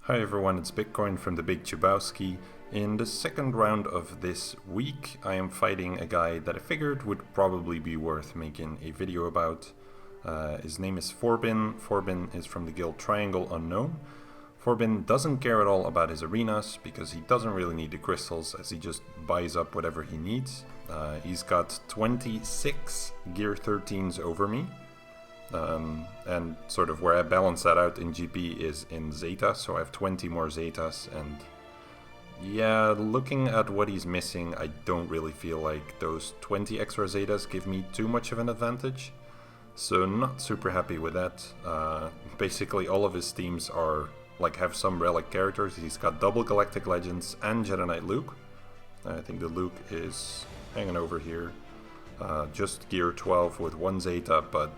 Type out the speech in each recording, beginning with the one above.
Hi everyone, it's Bitcoin from the Big Chubowski. In the second round of this week, I am fighting a guy that I figured would probably be worth making a video about. His name is Forbin. Forbin is from the guild Triangle Unknown. Forbin doesn't care at all about his arenas because he doesn't really need the crystals, as he just buys up whatever he needs. He's got 26 Gear 13s over me. And sort of where I balance that out in GP is in Zeta, so I have 20 more Zetas, and yeah, looking at what he's missing, I don't really feel like those 20 extra Zetas give me too much of an advantage, so not super happy with that. Basically all of his teams are have some relic characters. He's got double Galactic Legends and Jedi Knight Luke. I think the Luke is hanging over here, just Gear 12 with 1 Zeta, but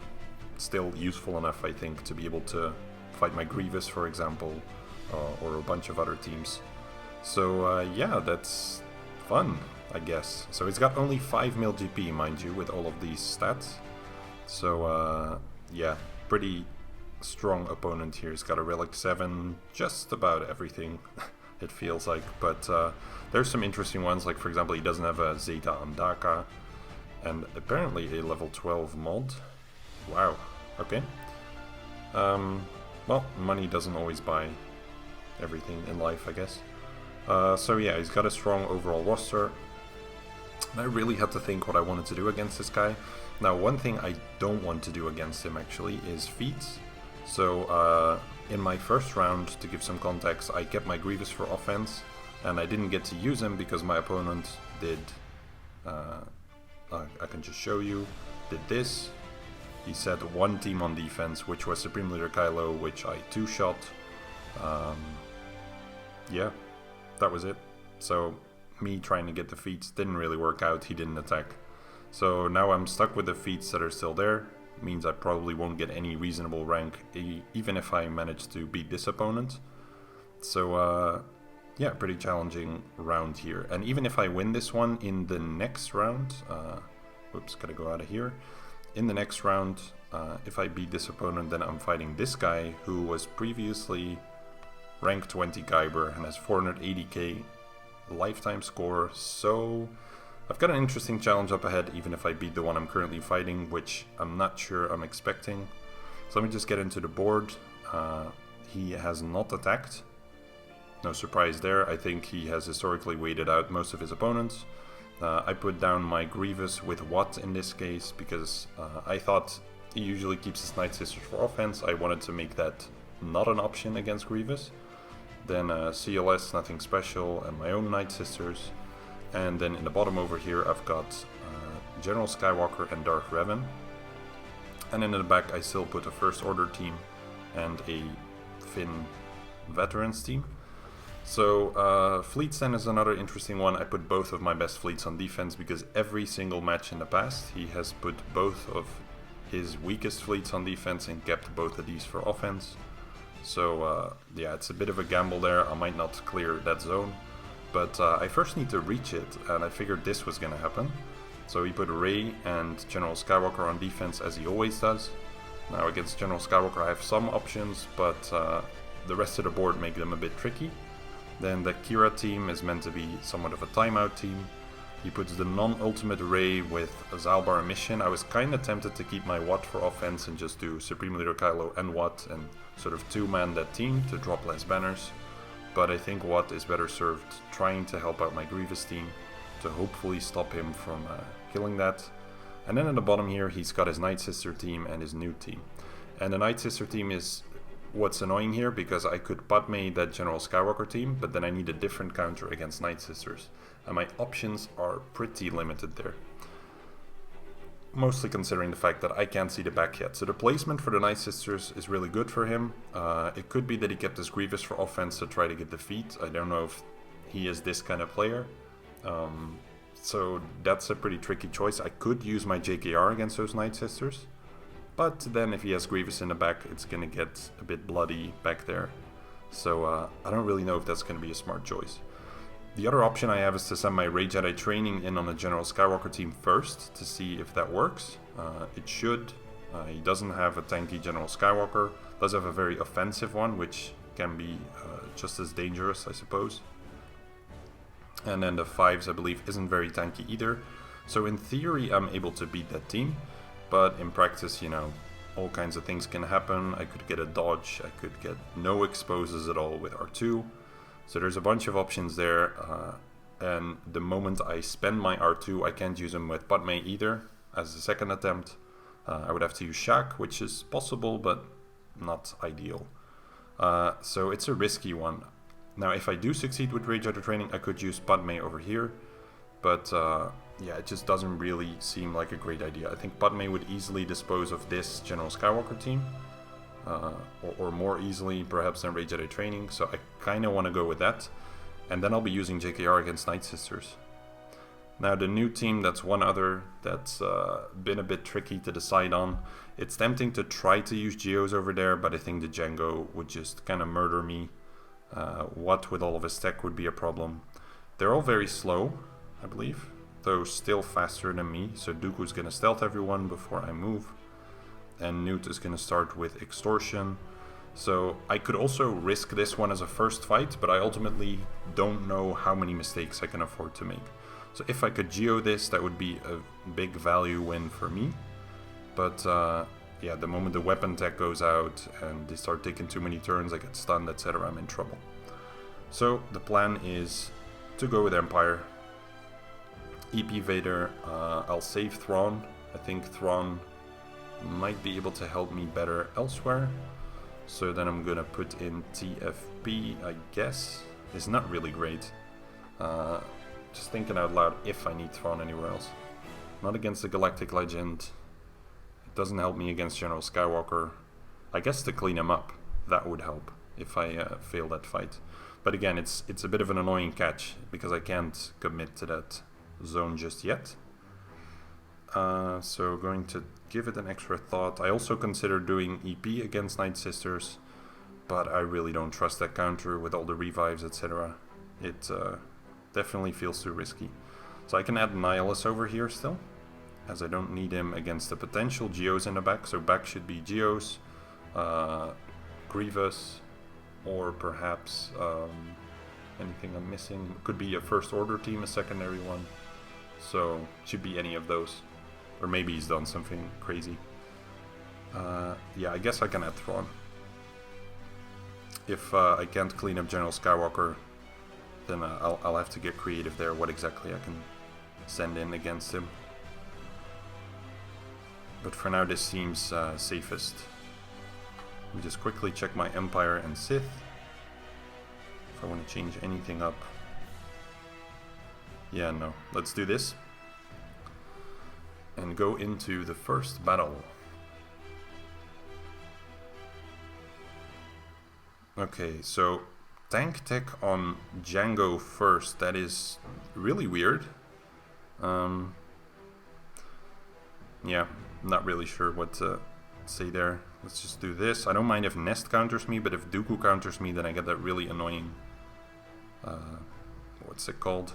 still useful enough, I think, to be able to fight my Grievous, for example, or a bunch of other teams. So yeah, that's fun, I guess. So he's got only 5 mil GP, mind you, with all of these stats. So yeah, pretty strong opponent here. He's got a Relic 7, just about everything, it feels like. But there's some interesting ones, like for example, he doesn't have a Zeta on Daka, and apparently a level 12 mod. Wow, okay. Well, money doesn't always buy everything in life, I guess. So yeah, he's got a strong overall roster. And I really had to think what I wanted to do against this guy. Now, one thing I don't want to do against him, actually, is feats. So, in my first round, to give some context, I kept my Grievous for offense, and I didn't get to use him because my opponent did... I can just show you, did this. He set one team on defense, which was Supreme Leader Kylo, which I two-shot. Yeah, that was it. So me trying to get the feats didn't really work out. He didn't attack. So now I'm stuck with the feats that are still there. Means I probably won't get any reasonable rank, even if I manage to beat this opponent. So yeah, pretty challenging round here. And even if I win this one in the next round, whoops, gotta go out of here. In the next round, if I beat this opponent, then I'm fighting this guy who was previously rank 20 Kyber and has 480k lifetime score. So I've got an interesting challenge up ahead, even if I beat the one I'm currently fighting, which I'm not sure I'm expecting. So let me just get into the board. He has not attacked. No surprise there. I think he has historically waited out most of his opponents. I put down my Grievous with Watt in this case because I thought he usually keeps his Night Sisters for offense. I wanted to make that not an option against Grievous. Then CLS, nothing special, and my own Night Sisters. And then in the bottom over here I've got General Skywalker and Darth Revan. And then in the back I still put a First Order team and a Finn Veterans team. So Fleet Stand is another interesting one. I put both of my best fleets on defense because every single match in the past he has put both of his weakest fleets on defense and kept both of these for offense. So yeah, it's a bit of a gamble there. I might not clear that zone, but I first need to reach it, and I figured this was going to happen. So he put Rey and General Skywalker on defense as he always does. Now against General Skywalker I have some options, but the rest of the board make them a bit tricky. Then the Kira team is meant to be somewhat of a timeout team. He puts the non-ultimate Rey with a Zalbar mission. I was kind of tempted to keep my Watt for offense and just do Supreme Leader Kylo and Watt and sort of two-man that team to drop less banners. But I think Watt is better served trying to help out my Grievous team to hopefully stop him from killing that. And then at the bottom here he's got his Night Sister team and his new team. And the Night Sister team is what's annoying here, because I could Padme that General Skywalker team, but then I need a different counter against Night Sisters, and my options are pretty limited there. Mostly considering the fact that I can't see the back yet. So the placement for the Night Sisters is really good for him. It could be that he kept his Grievous for offense to try to get defeat. I don't know if he is this kind of player. So that's a pretty tricky choice. I could use my JKR against those Night Sisters. But then if he has Grievous in the back, it's going to get a bit bloody back there. So I don't really know if that's going to be a smart choice. The other option I have is to send my Rey Jedi training in on the General Skywalker team first to see if that works. It should. He doesn't have a tanky General Skywalker, does have a very offensive one, which can be just as dangerous, I suppose. And then the 5s, I believe, isn't very tanky either. So in theory, I'm able to beat that team. But in practice, you know, all kinds of things can happen. I could get a dodge. I could get no exposes at all with R2. So there's a bunch of options there. And the moment I spend my R2, I can't use him with Padme either as a second attempt. I would have to use GAC, which is possible, but not ideal. So it's a risky one. Now, if I do succeed with Rage Rider training, I could use Padme over here. But yeah, it just doesn't really seem like a great idea. I think Padme would easily dispose of this General Skywalker team. Or more easily, perhaps, than Rage Rider training. So I kind of want to go with that. And then I'll be using JKR against Night Sisters. Now the new team, that's one other that's been a bit tricky to decide on. It's tempting to try to use Geos over there, but I think the Django would just kind of murder me. What with all of his tech would be a problem. They're all very slow, I believe, though still faster than me. So Dooku's going to stealth everyone before I move. And Newt is going to start with Extortion. So I could also risk this one as a first fight, but I ultimately don't know how many mistakes I can afford to make. So if I could Geo this, that would be a big value win for me. But yeah, the moment the weapon tech goes out and they start taking too many turns, I get stunned, etc., I'm in trouble. So the plan is to go with Empire. EP Vader, I'll save Thrawn. I think Thrawn might be able to help me better elsewhere. So then I'm gonna put in TFP, I guess. It's not really great. Just thinking out loud if I need Thrawn anywhere else. Not against the Galactic Legend. It doesn't help me against General Skywalker. I guess to clean him up, that would help if I fail that fight. But again, it's a bit of an annoying catch because I can't commit to that zone just yet. So going to give it an extra thought. I also considered doing EP against Night Sisters, but I really don't trust that counter with all the revives, etc. It definitely feels too risky. So I can add Nihilus over here still, as I don't need him against the potential Geos in the back. So back should be Geos, Grievous, or perhaps anything I'm missing. Could be a First Order team, a secondary one. So should be any of those. Or maybe he's done something crazy. Yeah, I guess I can add Thrawn. If I can't clean up General Skywalker, then I'll have to get creative there, what exactly I can send in against him. But for now this seems safest. Let me just quickly check my Empire and Sith. If I want to change anything up. Yeah, no. Let's do this. And go into the first battle. Okay, so tank tech on Django first. That is really weird. Yeah, not really sure what to say there. Let's just do this. I don't mind if Nest counters me, but if Dooku counters me, then I get that really annoying... what's it called?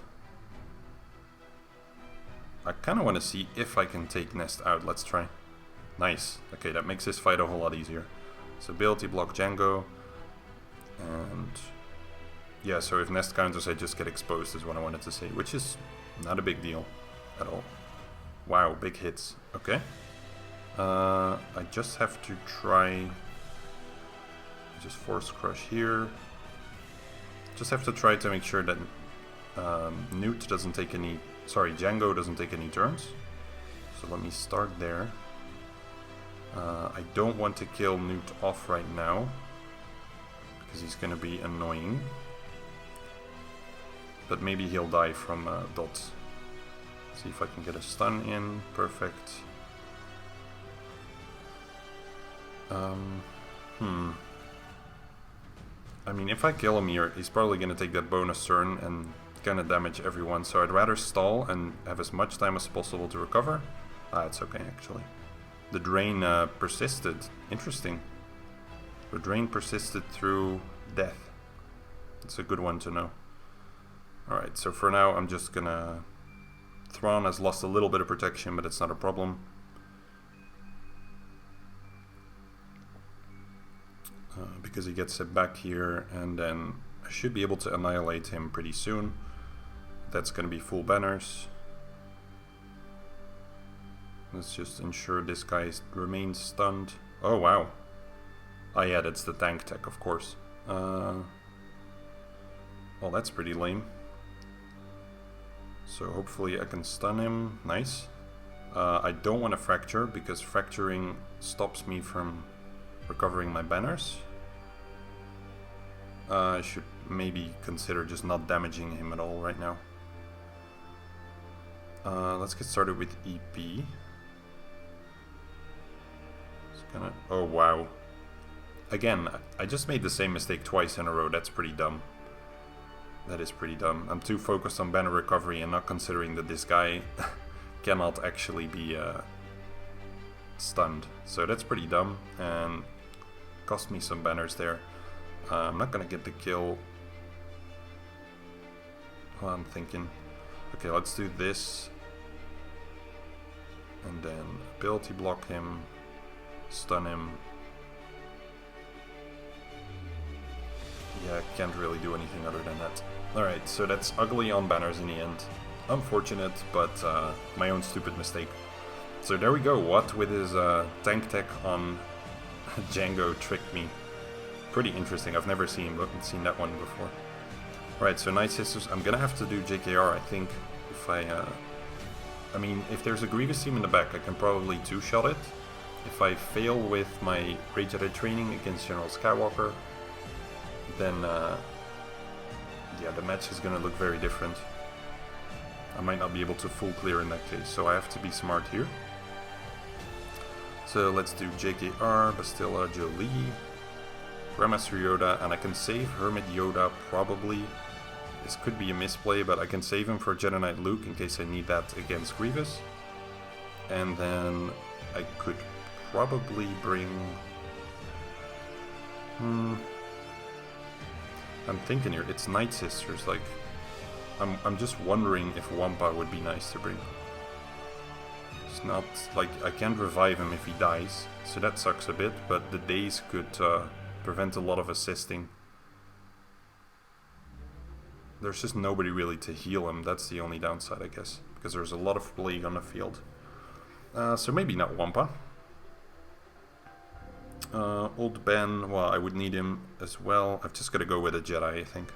I kind of want to see if I can take Nest out. Let's try. Nice. Okay, that makes this fight a whole lot easier. So ability block Django. And... yeah, so if Nest counters, I just get exposed is what I wanted to say. Which is not a big deal at all. Wow, big hits. Okay. I just have to try... just Force Crush here. Just have to try to make sure that Newt doesn't take any... sorry, Django doesn't take any turns. So let me start there. I don't want to kill Newt off right now, because he's going to be annoying. But maybe he'll die from dots. See if I can get a stun in. Perfect. I mean, if I kill him here, he's probably going to take that bonus turn and kind of damage everyone. So I'd rather stall and have as much time as possible to recover. Ah, it's okay, actually. The drain persisted. Interesting. The drain persisted through death. It's a good one to know. Alright, so for now I'm just gonna... Thrawn has lost a little bit of protection, but it's not a problem. because he gets it back here, and then I should be able to annihilate him pretty soon. That's going to be full banners. Let's just ensure this guy remains stunned. Oh wow. Oh yeah, that's the tank tech, of course. Well, that's pretty lame. So hopefully I can stun him. Nice. I don't want to fracture, because fracturing stops me from recovering my banners. I should maybe consider just not damaging him at all right now. Let's get started with EP. Oh wow. Again, I just made the same mistake twice in a row. That's pretty dumb. That is pretty dumb. I'm too focused on banner recovery and not considering that this guy cannot actually be stunned. So that's pretty dumb and cost me some banners there. I'm not gonna get the kill. Well, I'm thinking, okay, let's do this. And then ability block him, stun him. Yeah, can't really do anything other than that. Alright, so that's ugly on banners in the end. Unfortunate, but my own stupid mistake. So there we go, Watt with his tank tech on Django tricked me. Pretty interesting, I've never seen that one before. Alright, so Night Sisters, I'm gonna have to do JKR, I think. If I mean, if there's a Grievous team in the back, I can probably two-shot it. If I fail with my Rage Jedi training against General Skywalker, then yeah, the match is gonna look very different. I might not be able to full clear in that case, so I have to be smart here. So let's do JKR, Bastilla, Jolie, Grandmaster Yoda, and I can save Hermit Yoda probably. This could be a misplay, but I can save him for Jedi Knight Luke in case I need that against Grievous. And then I could probably bring... I'm thinking here, it's Night Sisters, like... I'm just wondering if Wampa would be nice to bring. It's not... like, I can't revive him if he dies, so that sucks a bit, but the days could prevent a lot of assisting. There's just nobody really to heal him, that's the only downside, I guess. Because there's a lot of plague on the field. So maybe not Wampa. Old Ben, well, I would need him as well. I've just got to go with a Jedi, I think.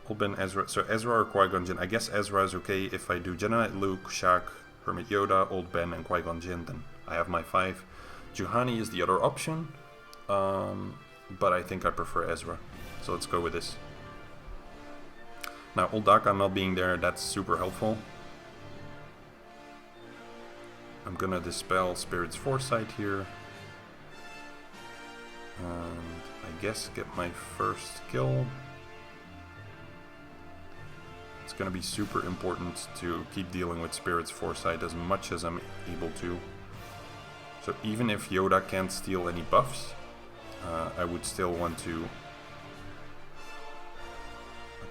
Old Ben, Ezra. So Ezra or Qui-Gon Jinn. I guess Ezra is okay if I do Jedi Knight Luke, Shaq, Hermit Yoda, Old Ben, and Qui-Gon Jinn. Then I have my 5. Juhani is the other option. But I think I prefer Ezra. So let's go with this. Now, Old Daka not being there, that's super helpful. I'm gonna dispel Spirit's Foresight here. And I guess get my first kill. It's gonna be super important to keep dealing with Spirit's Foresight as much as I'm able to. So even if Yoda can't steal any buffs, I would still want to...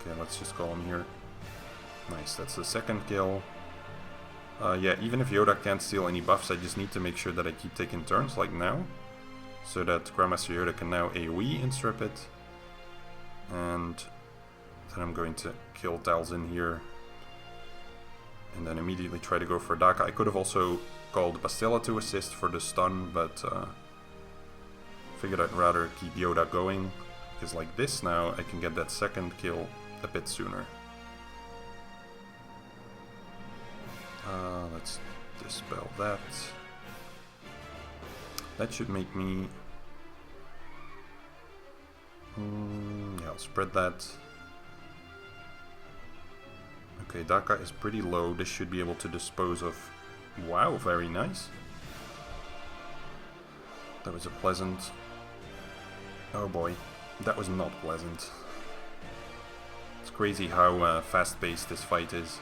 Okay, let's just call him here. Nice, that's the second kill. Yeah, even if Yoda can't steal any buffs, I just need to make sure that I keep taking turns, like now. So that Grandmaster Yoda can now AoE instrip it. And then I'm going to kill Talzin here. And then immediately try to go for Daka. I could have also called Bastilla to assist for the stun, but figured I'd rather keep Yoda going. Because like this now, I can get that second kill a bit sooner. Let's dispel that. That should make me... yeah, I'll spread that. Okay, Daka is pretty low. This should be able to dispose of... Wow, very nice. That was a pleasant... Oh boy, that was not pleasant. It's crazy how fast-paced this fight is.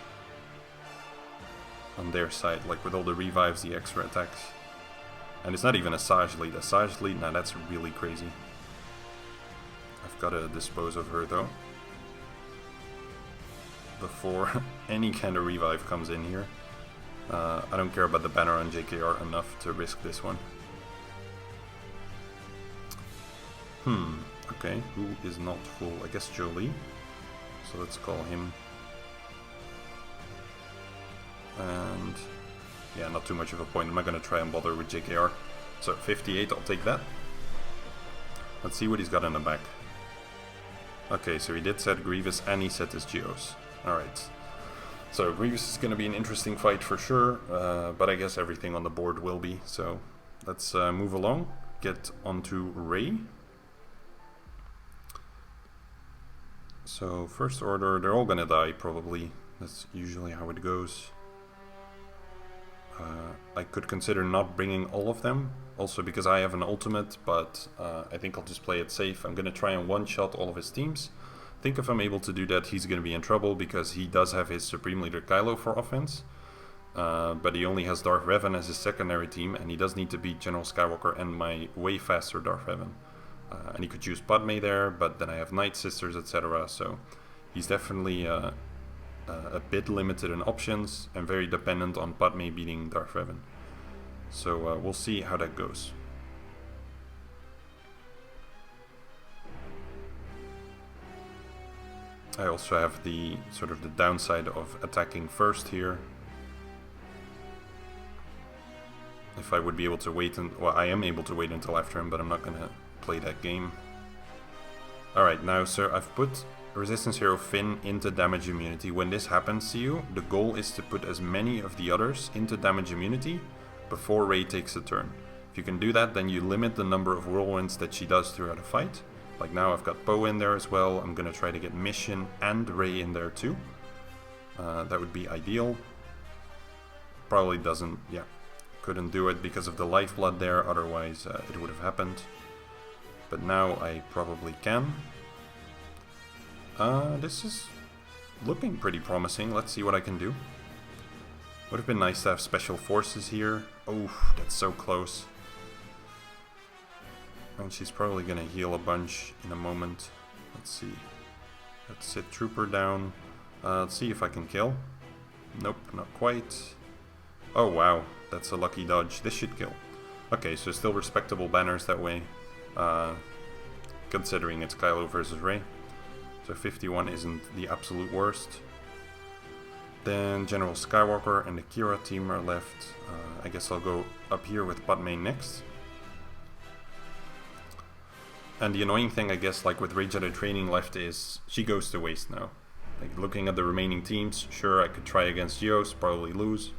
On their side, like with all the revives, the extra attacks. And it's not even a Sage lead. A Sage lead, now that's really crazy. I've got to dispose of her though. Before any kind of revive comes in here. I don't care about the banner on JKR enough to risk this one. Okay, who is not full? I guess Jolie. So let's call him. And yeah, not too much of a point. I'm not going to try and bother with JKR. So 58, I'll take that. Let's see what he's got in the back. Okay, so he did set Grievous and he set his Geos. Alright. So Grievous is going to be an interesting fight for sure, but I guess everything on the board will be. So let's move along, get onto Ray. So first order, they're all going to die probably. That's usually how it goes. I could consider not bringing all of them, also because I have an ultimate, but I think I'll just play it safe. I'm going to try and one-shot all of his teams. I think if I'm able to do that, he's going to be in trouble, because he does have his Supreme Leader Kylo for offense, but he only has Darth Revan as his secondary team, and he does need to beat General Skywalker and my way faster Darth Revan. And he could choose Padme there, but then I have Night Sisters, etc., so he's definitely a bit limited in options and very dependent on Padme beating Darth Revan. So we'll see how that goes. I also have the sort of the downside of attacking first here. If I would be able to wait, well, I am able to wait until after him, but I'm not gonna play that game. Alright, now sir, I've put Resistance Hero Finn into damage immunity. When this happens to you, the goal is to put as many of the others into damage immunity before Rey takes a turn. If you can do that, then you limit the number of whirlwinds that she does throughout a fight. Like now I've got Poe in there as well. I'm going to try to get Mission and Rey in there too. That would be ideal. Probably doesn't, yeah. Couldn't do it because of the lifeblood there, otherwise it would have happened. But now I probably can. This is looking pretty promising. Let's see what I can do. Would have been nice to have special forces here. Oh, that's so close. And she's probably gonna heal a bunch in a moment. Let's see. Let's sit Trooper down. Let's see if I can kill. Nope, not quite. Oh wow, that's a lucky dodge. This should kill. Okay, so still respectable banners that way. Considering it's Kylo versus Rey. So 51 isn't the absolute worst. Then General Skywalker and the Kira team are left. I guess I'll go up here with Padme next. And the annoying thing, I guess, like with Rey Jedi Training left, is she goes to waste now. Like looking at the remaining teams, sure, I could try against Geos, probably lose.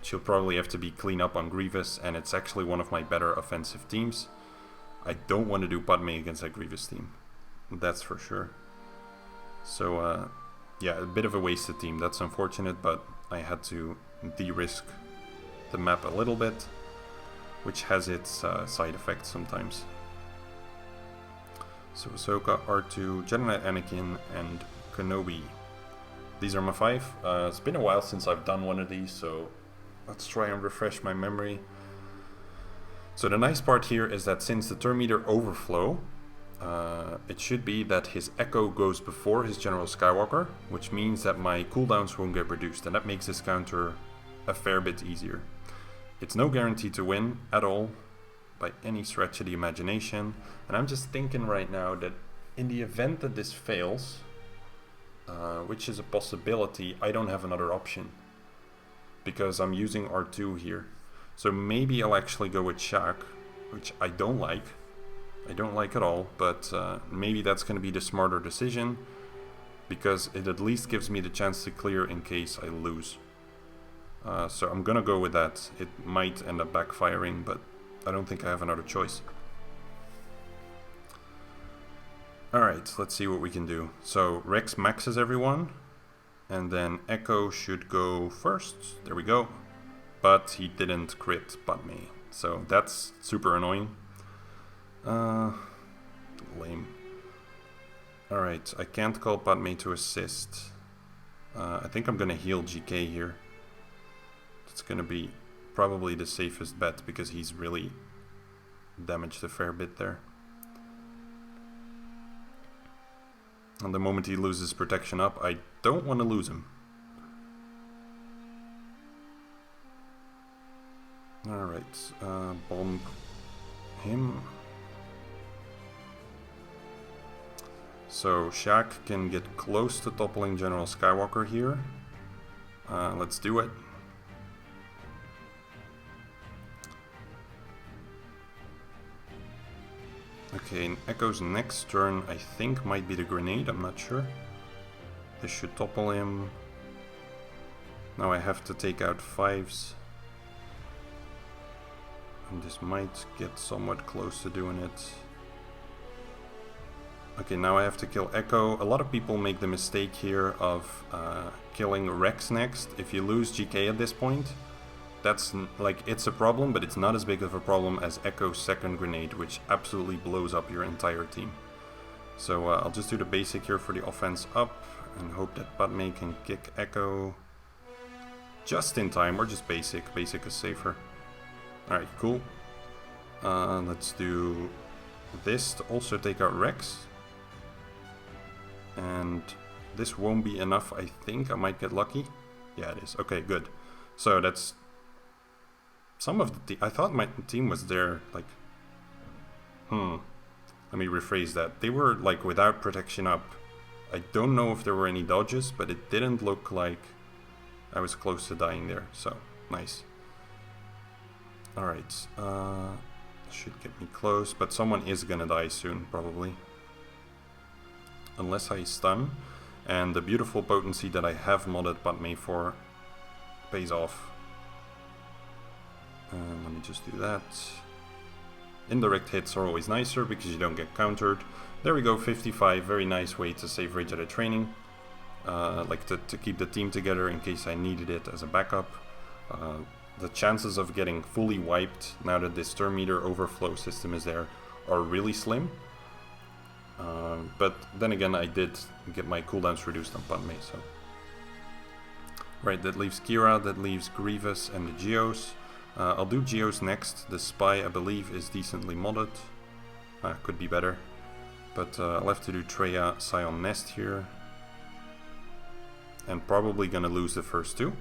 She'll probably have to be clean up on Grievous, and it's actually one of my better offensive teams. I don't want to do Padme against that Grievous team. That's for sure. So, yeah, a bit of a wasted team. That's unfortunate, but I had to de-risk the map a little bit, which has its side effects sometimes. So Ahsoka, R2, Jedi Knight Anakin, and Kenobi. These are my 5. It's been a while since I've done one of these, so let's try and refresh my memory. So the nice part here is that since the turn meter overflow, it should be that his Echo goes before his General Skywalker, which means that my cooldowns won't get reduced, and that makes this counter a fair bit easier. It's no guarantee to win at all, by any stretch of the imagination, and I'm just thinking right now that in the event that this fails, which is a possibility, I don't have another option, because I'm using R2 here. So maybe I'll actually go with Shaq, which I don't like. I don't like at all, but maybe that's going to be the smarter decision, because it at least gives me the chance to clear in case I lose. So I'm going to go with that. It might end up backfiring, but I don't think I have another choice. Alright, let's see what we can do. So Rex maxes everyone, and then Echo should go first. There we go. But he didn't crit Padme, so that's super annoying. Lame. Alright, I can't call Padme to assist. I think I'm gonna heal GK here. It's gonna be probably the safest bet, because he's really damaged a fair bit there. And the moment he loses protection up, I don't want to lose him. Alright, bomb him. So Shaq can get close to toppling General Skywalker here. Let's do it. Okay, and Echo's next turn I think might be the grenade, I'm not sure. This should topple him. Now I have to take out 5s. And this might get somewhat close to doing it. Okay, now I have to kill Echo. A lot of people make the mistake here of killing Rex next. If you lose GK at this point, that's like, it's a problem, but it's not as big of a problem as Echo's second grenade, which absolutely blows up your entire team. So I'll just do the basic here for the offense up and hope that Padme can kick Echo just in time, or just basic. Basic is safer. Alright, cool. Let's do this to also take out Rex. And this won't be enough, I think. I might get lucky. Yeah, it is. Okay, good. So that's some of the team. I thought my team was there, like... Let me rephrase that. They were, like, without protection up. I don't know if there were any dodges, but it didn't look like I was close to dying there. So, nice. Alright. Should get me close, but someone is gonna die soon, probably. Unless I stun. And the beautiful potency that I have modded Padme for pays off. Let me just do that. Indirect hits are always nicer because you don't get countered. There we go, 55. Very nice way to save Rage at training. Like to keep the team together in case I needed it as a backup. The chances of getting fully wiped now that this turn meter overflow system is there are really slim. But then again, I did get my cooldowns reduced on Padme, so... Right, that leaves Kira, that leaves Grievous and the Geos. I'll do Geos next. The Spy, I believe, is decently modded. Could be better. But I'll have to do Treya, Scion Nest here. And probably gonna lose the first two.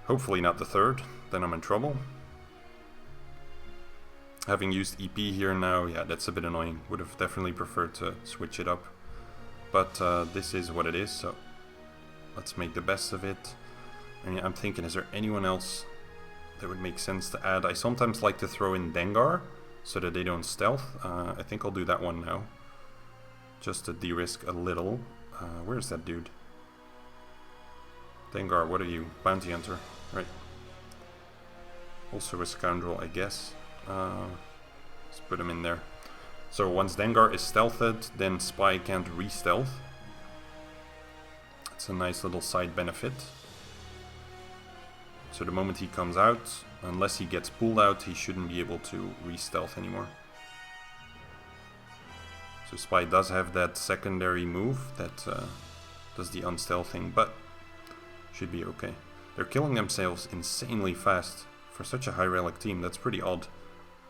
Hopefully not the third, then I'm in trouble. Having used EP here now, yeah, that's a bit annoying. Would have definitely preferred to switch it up. But this is what it is, so let's make the best of it. And I'm thinking, is there anyone else that would make sense to add? I sometimes like to throw in Dengar, so that they don't stealth. I think I'll do that one now. Just to de-risk a little. Where's that dude? Dengar, what are you? Bounty Hunter. Right. Also a scoundrel, I guess. Let's put him in there. So once Dengar is stealthed, then Spy can't re-stealth. It's a nice little side benefit. So the moment he comes out, unless he gets pulled out, he shouldn't be able to re-stealth anymore. So Spy does have that secondary move that does the unstealthing, but should be okay. They're killing themselves insanely fast for such a high relic team. That's pretty odd.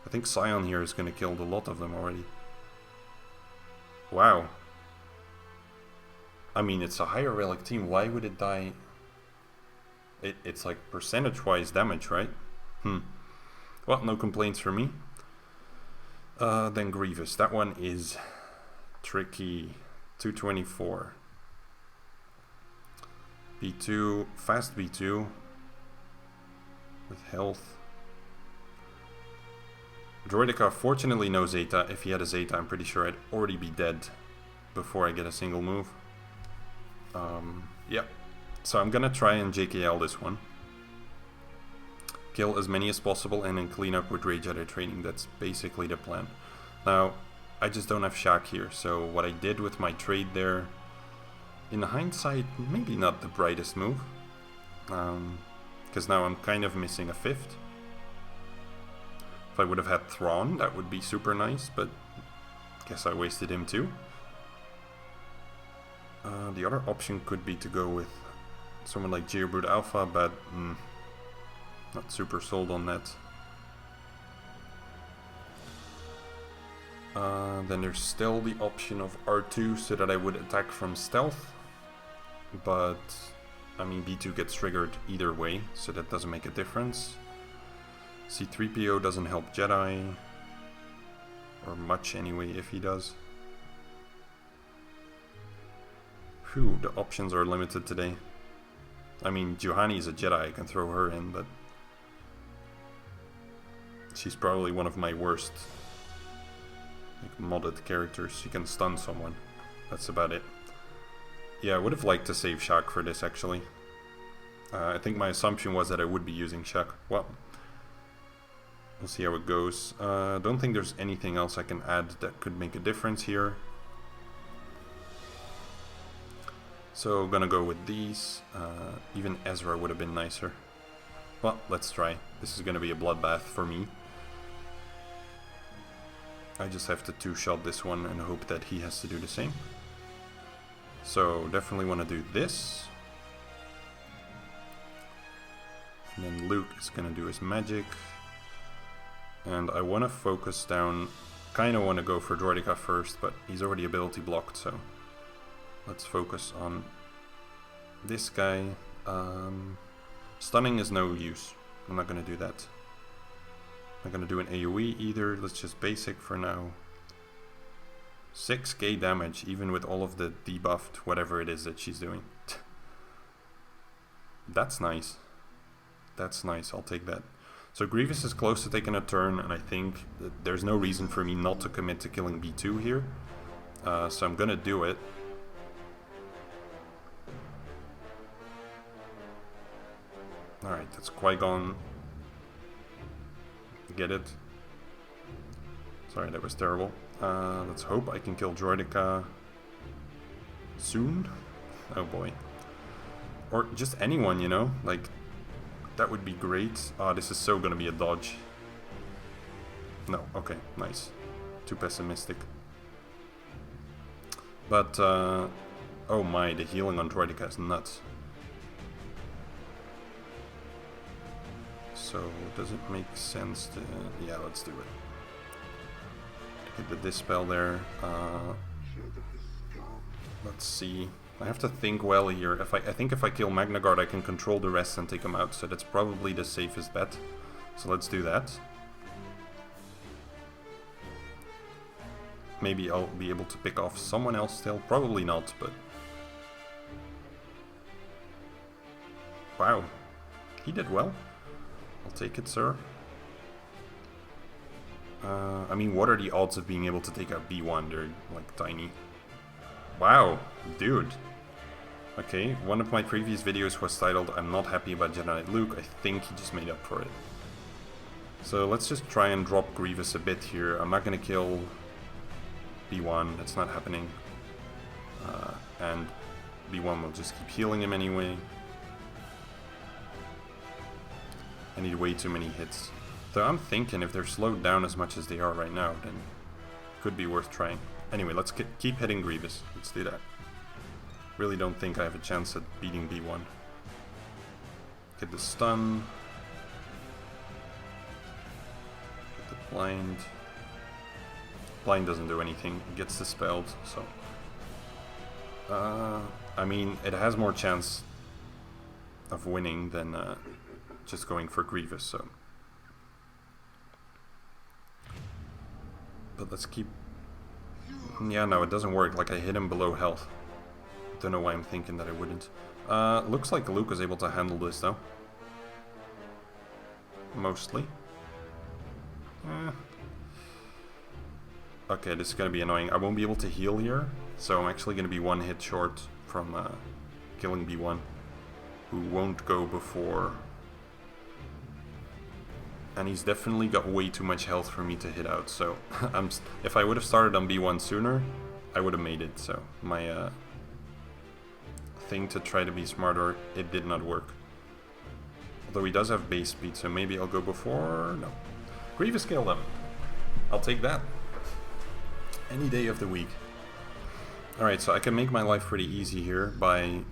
I think Scion here is going to kill a lot of them already. Wow. I mean, it's a higher relic team. Why would it die? It's like percentage-wise damage, right? Well, no complaints from me. Then Grievous. That one is tricky. 224. B2, fast B2 with health. Droidica fortunately no Zeta. If he had a Zeta, I'm pretty sure I'd already be dead before I get a single move. Yeah. So I'm gonna try and JKL this one. Kill as many as possible and then clean up with Rage Jedi training. That's basically the plan. Now, I just don't have Shaq here, so what I did with my trade there, in hindsight, maybe not the brightest move. Because now I'm kind of missing a fifth. If I would have had Thrawn, that would be super nice, but guess I wasted him too. The other option could be to go with someone like Gearbrood Alpha, but not super sold on that. Then there's still the option of R2 so that I would attack from stealth. But, I mean, B2 gets triggered either way, so that doesn't make a difference. C-3PO doesn't help Jedi. Or much anyway, if he does. Phew, the options are limited today. I mean, Juhani is a Jedi, I can throw her in, but she's probably one of my worst like, modded characters. She can stun someone. That's about it. Yeah, I would have liked to save Shaq for this, actually. I think my assumption was that I would be using Shaq. Well, we'll see how it goes. Don't think there's anything else I can add that could make a difference here. So gonna go with these. Even Ezra would have been nicer. Well, let's try. This is gonna be a bloodbath for me. I just have to two-shot this one and hope that he has to do the same. So definitely want to do this. And then Luke is gonna do his magic. And I want to focus down. Kind of want to go for Droidica first, but he's already ability blocked, so let's focus on this guy. Stunning is no use. I'm not going to do that. I'm not going to do an AoE either. Let's just basic for now. 6k damage, even with all of the debuffed whatever it is that she's doing. That's nice. That's nice, I'll take that. So Grievous is close to taking a turn, and I think that there's no reason for me not to commit to killing B2 here. So I'm going to do it. Alright, that's Qui-Gon. Get it? Sorry, that was terrible. Let's hope I can kill Droidica soon. Oh boy. Or just anyone, you know? Like, that would be great. Oh, this is so gonna be a dodge. No, okay, nice. Too pessimistic. But, oh my, the healing on Droidica is nuts. So, does it make sense to... yeah, let's do it. Get the Dispel there. Let's see. I have to think well here. I think if I kill Magna Guard, I can control the rest and take them out. So that's probably the safest bet. So let's do that. Maybe I'll be able to pick off someone else still. Probably not, but... wow. He did well. I'll take it, sir. I mean, what are the odds of being able to take out B1? They're, like, tiny. Wow, dude. Okay, one of my previous videos was titled, I'm not happy about Jedi Knight Luke. I think he just made up for it. So let's just try and drop Grievous a bit here. I'm not going to kill B1, that's not happening. And B1 will just keep healing him anyway. I need way too many hits. Though I'm thinking if they're slowed down as much as they are right now, then it could be worth trying. Anyway, let's keep hitting Grievous. Let's do that. Really don't think I have a chance at beating B1. Get the stun. Get the blind. Blind doesn't do anything. It gets dispelled, so... I mean, it has more chance of winning than just going for Grievous, so... But let's keep... yeah, no, it doesn't work. Like, I hit him below health. Don't know why I'm thinking that I wouldn't. Looks like Luke is able to handle this, though. Mostly. Okay, this is going to be annoying. I won't be able to heal here, so I'm actually going to be one hit short from killing B1, who won't go before... and he's definitely got way too much health for me to hit out, so if I would have started on B1 sooner, I would have made it, so my thing to try to be smarter, it did not work. Although he does have base speed, so maybe I'll go before... no. Grievous killed him. I'll take that. Any day of the week. Alright, so I can make my life pretty easy here by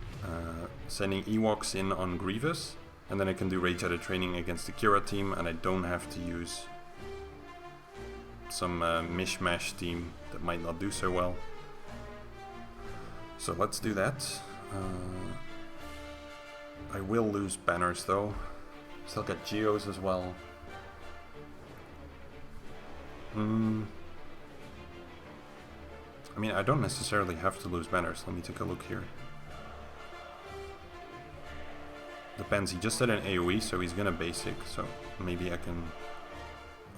sending Ewoks in on Grievous. And then I can do Rage Edit training against the Kira team, and I don't have to use some mishmash team that might not do so well. So let's do that. I will lose banners though. Still got Geos as well. I mean, I don't necessarily have to lose banners. Let me take a look here. Depends, he just did an AoE, so he's gonna basic, so maybe I can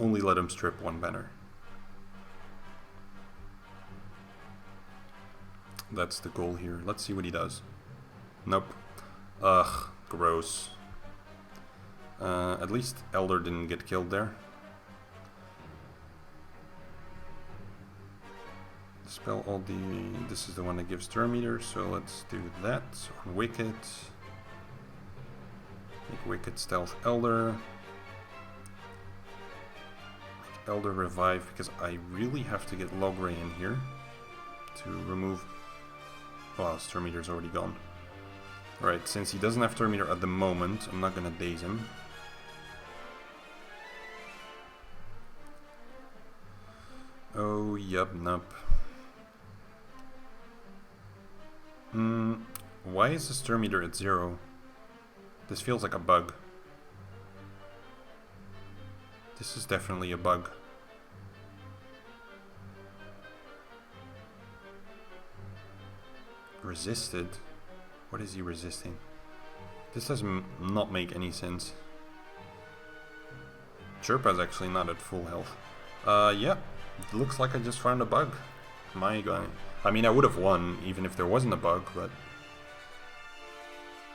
only let him strip one banner. That's the goal here. Let's see what he does. Nope. Ugh, gross. At least Elder didn't get killed there. Spell all the... This is the one that gives turn meter, so let's do that on Wicked. Make Wicked Stealth Elder. Make Elder Revive, because I really have to get Logray in here to remove... Well, his turn meter's already gone. Alright, since he doesn't have turn meter at the moment, I'm not gonna daze him. Oh, yup, nup. Why is his turn meter at 0? This feels like a bug. This is definitely a bug. Resisted? What is he resisting? This does not make any sense. Chirpa's actually not at full health. Yeah, it looks like I just found a bug. My god. I mean, I would have won even if there wasn't a bug, but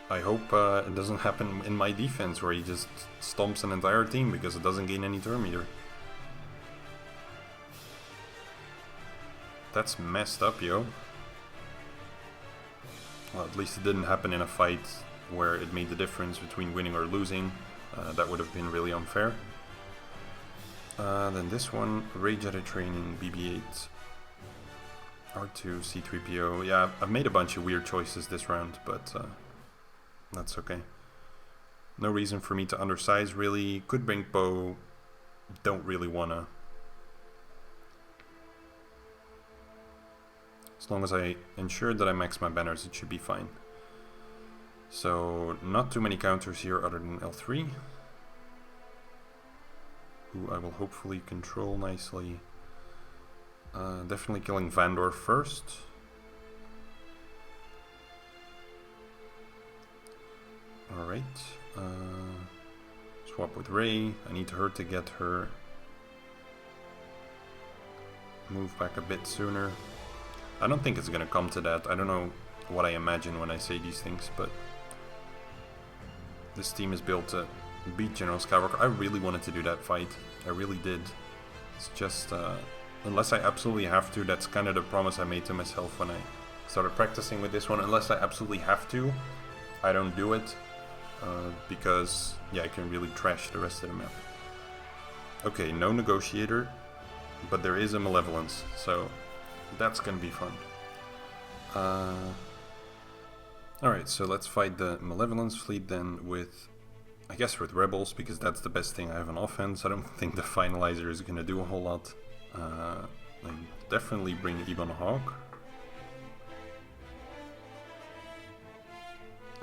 I hope it doesn't happen in my defense where he just stomps an entire team because it doesn't gain any turn meter. That's messed up, yo. Well, at least it didn't happen in a fight where it made the difference between winning or losing. That would have been really unfair. Then this one, Rage at a Training, BB-8, R2, C3PO. Yeah, I've made a bunch of weird choices this round, but that's okay. No reason for me to undersize, really. Could bring Poe, don't really wanna. As long as I ensure that I max my banners, it should be fine. So, not too many counters here other than L3. Who I will hopefully control nicely. Definitely killing Vandor first. Alright. Swap with Rey. I need her to get her move back a bit sooner. I don't think it's gonna come to that. I don't know what I imagine when I say these things, but this team is built to beat General Skywalker. I really wanted to do that fight. I really did. It's just, unless I absolutely have to, that's kind of the promise I made to myself when I started practicing with this one. Unless I absolutely have to, I don't do it. Because, yeah, I can really trash the rest of the map. Okay, no Negotiator, but there is a Malevolence, so that's gonna be fun. Alright, so let's fight the Malevolence fleet then with, I guess with Rebels, because that's the best thing I have on offense. I don't think the Finalizer is gonna do a whole lot. I definitely bring Ebon Hawk.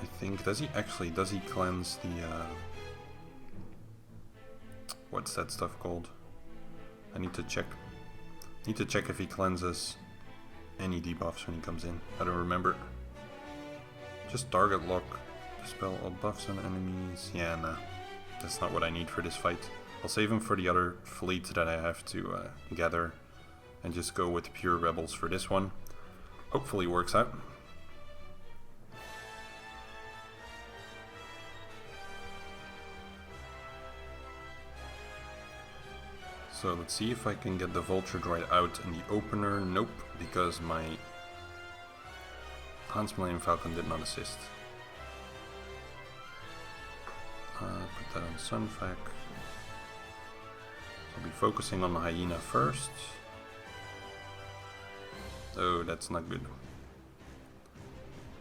I think, does he cleanse the, what's that stuff called? I need to check. Need to check if he cleanses any debuffs when he comes in. I don't remember. Just target lock. Dispel all buffs on enemies. Yeah, nah. That's not what I need for this fight. I'll save him for the other fleet that I have to gather. And just go with pure rebels for this one. Hopefully it works out. So let's see if I can get the Vulture Droid out in the opener. Nope, because my Hans Millennium Falcon did not assist. Put that on Sunfac. I'll be focusing on the Hyena first. Oh, that's not good.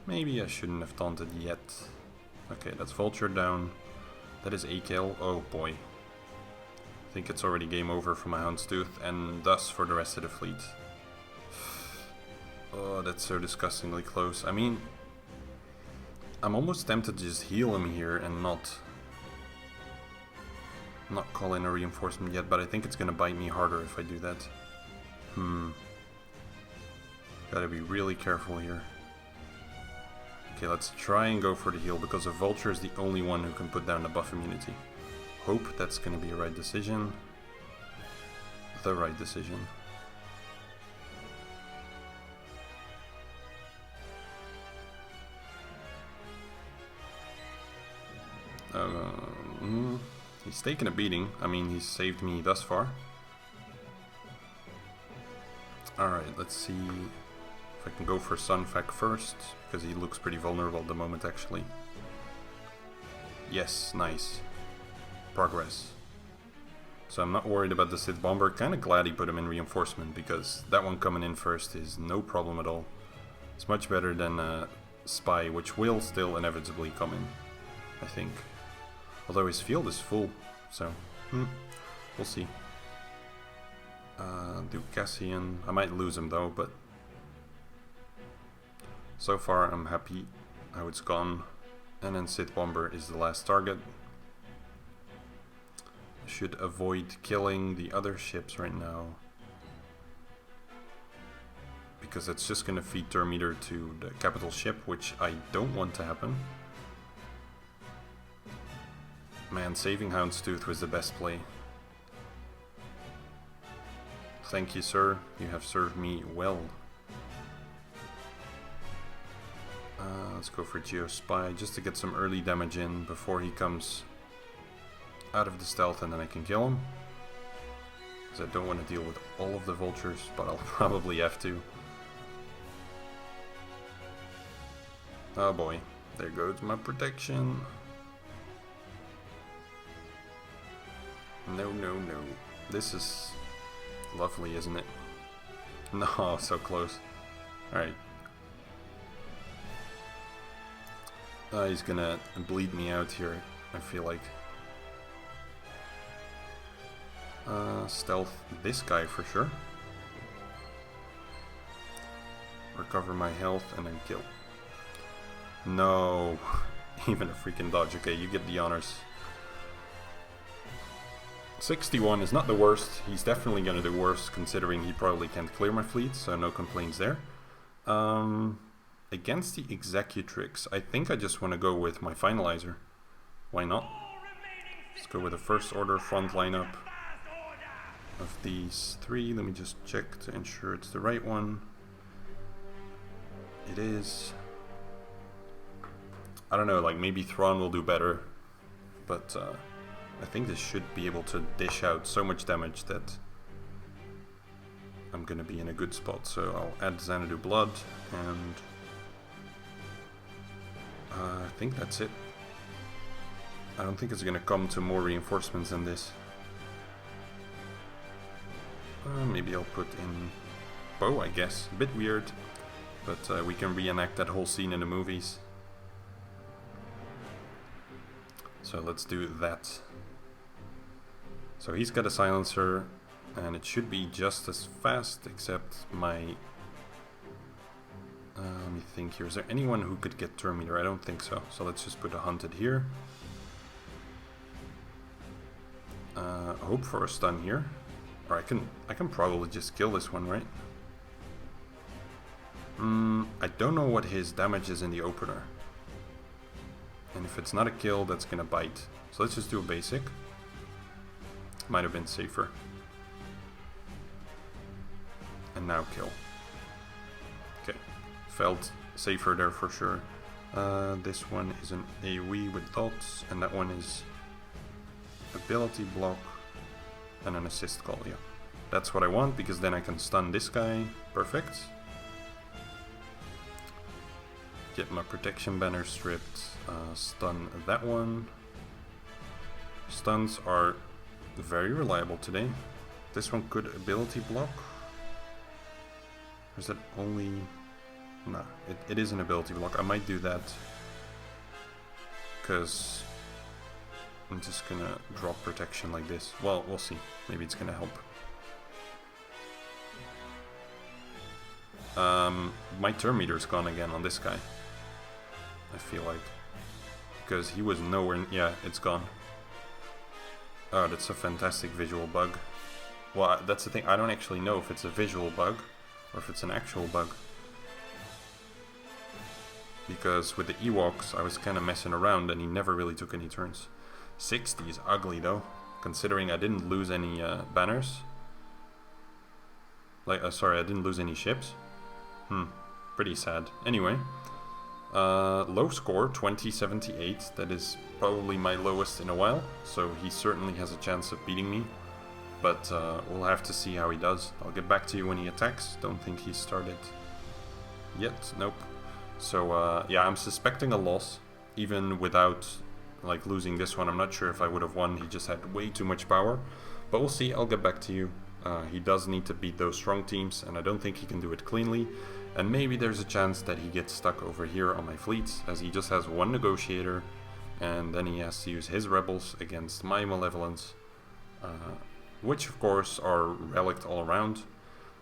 Maybe I shouldn't have taunted yet. Okay, that's Vulture down. That is A-Kill. Oh boy. I think it's already game over for my Houndstooth, and thus for the rest of the fleet. Oh, that's so disgustingly close. I mean, I'm almost tempted to just heal him here and not call in a reinforcement yet, but I think it's gonna bite me harder if I do that. Gotta be really careful here. Okay, let's try and go for the heal, because a vulture is the only one who can put down the buff immunity. Hope that's gonna be a right decision. The right decision. He's taken a beating. I mean, he's saved me thus far. Alright, let's see if I can go for Sunfac first, because he looks pretty vulnerable at the moment, actually. Yes, nice. Progress. So I'm not worried about the Sith Bomber. Kinda glad he put him in reinforcement, because that one coming in first is no problem at all. It's much better than Spy, which will still inevitably come in, I think. Although his field is full, so we'll see. Do Cassian. I might lose him though, but so far I'm happy how it's gone. And then Sith Bomber is the last target. Should avoid killing the other ships right now, because it's just gonna feed turn meter to the capital ship, which I don't want to happen. Man, saving Houndstooth was the best play. Thank you, sir. You have served me well. Let's go for Geospy, just to get some early damage in before he comes out of the stealth, and then I can kill him. Because I don't want to deal with all of the vultures, but I'll probably have to. Oh boy, there goes my protection. No, no, no. This is lovely, isn't it? No, so close. Alright. He's gonna bleed me out here, I feel like. Stealth this guy for sure. Recover my health and then kill. No, even a freaking dodge. Okay, you get the honors. 61 is not the worst. He's definitely gonna do worse, considering he probably can't clear my fleet, so no complaints there. Against the Executrix, I think I just want to go with my Finalizer. Why not? Let's go with the First Order front lineup of these three. Let me just check to ensure it's the right one. It is. I don't know, like maybe Thrawn will do better, but I think this should be able to dish out so much damage that I'm gonna be in a good spot. So I'll add Xanadu Blood, and I think that's it. I don't think it's gonna come to more reinforcements than this. Maybe I'll put in Bo, I guess. A bit weird, but we can reenact that whole scene in the movies. So let's do that. So he's got a silencer, and it should be just as fast, except my... let me think here. Is there anyone who could get turn meter? I don't think so. So let's just put a hunted here. Hope for a stun here. Or I can probably just kill this one, right? I don't know what his damage is in the opener. And if it's not a kill, that's gonna bite. So let's just do a basic. Might have been safer. And now kill. Okay, felt safer there for sure. This one is an AoE with dots, and that one is ability block and an assist call. Yeah, that's what I want, because then I can stun this guy. Perfect. Get my protection banner stripped. Stun that one. Stuns are very reliable today. This one could ability block. Or is that only... Nah, it is an ability block. I might do that, because I'm just gonna drop protection like this. Well, we'll see. Maybe it's gonna help. My turn meter's gone again on this guy, I feel like, because he was nowhere... Yeah, it's gone. Oh, that's a fantastic visual bug. Well, that's the thing. I don't actually know if it's a visual bug or if it's an actual bug. because with the Ewoks I was kind of messing around and he never really took any turns. 60 is ugly though, considering I didn't lose any banners. Sorry, I didn't lose any ships. Pretty sad. Anyway, low score, 2078. That is probably my lowest in a while, so he certainly has a chance of beating me. But we'll have to see how he does. I'll get back to you when he attacks. Don't think he started yet. Nope. So yeah, I'm suspecting a loss, even without like losing this one. I'm not sure if I would have won. He just had way too much power. But we'll see. I'll get back to you. He does need to beat those strong teams, and I don't think he can do it cleanly. And maybe there's a chance that he gets stuck over here on my fleets, as he just has one negotiator, and then he has to use his rebels against my malevolence, which of course are relict all around.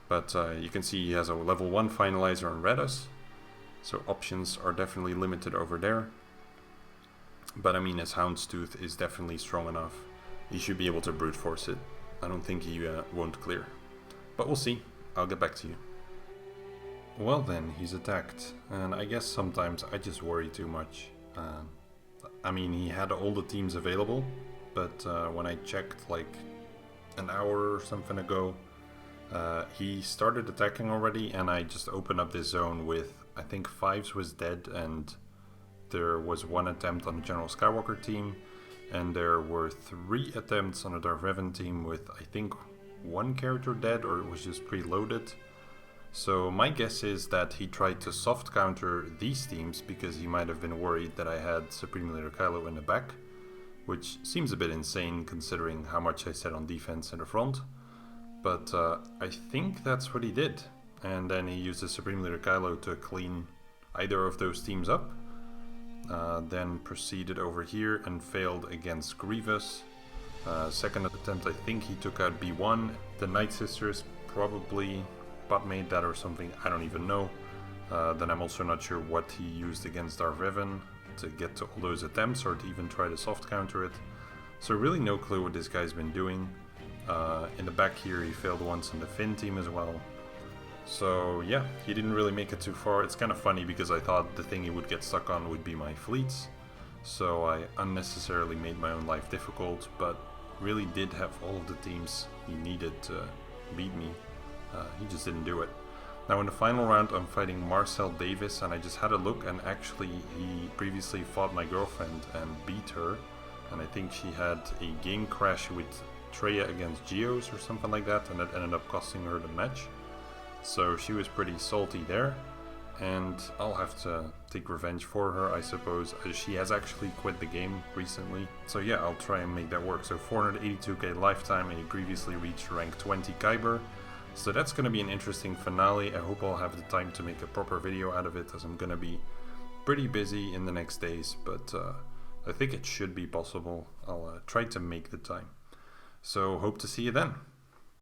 But you can see he has a level 1 finalizer on Redus, so options are definitely limited over there. But I mean, his Houndstooth is definitely strong enough. He should be able to brute force it. I don't think he won't clear. But we'll see. I'll get back to you. Well then, he's attacked. And I guess sometimes I just worry too much. I mean, he had all the teams available, but when I checked like an hour or something ago, he started attacking already, and I just opened up this zone with, I think Fives was dead, and there was one attempt on the General Skywalker team, and there were 3 attempts on the Darth Revan team with, I think, 1 character dead, or it was just preloaded. So my guess is that he tried to soft counter these teams because he might have been worried that I had Supreme Leader Kylo in the back, which seems a bit insane considering how much I said on defense in the front. But I think that's what he did. And then he used the Supreme Leader Kylo to clean either of those teams up. Then proceeded over here and failed against Grievous. Second attempt, I think he took out B1. The Night Sisters probably bot made that or something, I don't even know. Then I'm also not sure what he used against Darth Revan to get to all those attempts, or to even try to soft counter it. So really no clue what this guy's been doing. In the back here he failed once on the Finn team as well. So yeah, he didn't really make it too far. It's kind of funny because I thought the thing he would get stuck on would be my fleets. So I unnecessarily made my own life difficult, but really did have all of the teams he needed to beat me. He just didn't do it. Now in the final round I'm fighting Marcel Davis, and I just had a look, and actually he previously fought my girlfriend and beat her. And I think she had a game crash with Traya against Geos or something like that, and that ended up costing her the match. So she was pretty salty there, and I'll have to take revenge for her, I suppose, as she has actually quit the game recently. So yeah, I'll try and make that work. So 482k lifetime, and he previously reached rank 20 Kyber. So that's going to be an interesting finale. I hope I'll have the time to make a proper video out of it, as I'm going to be pretty busy in the next days, but I think it should be possible. I'll try to make the time. So hope to see you then.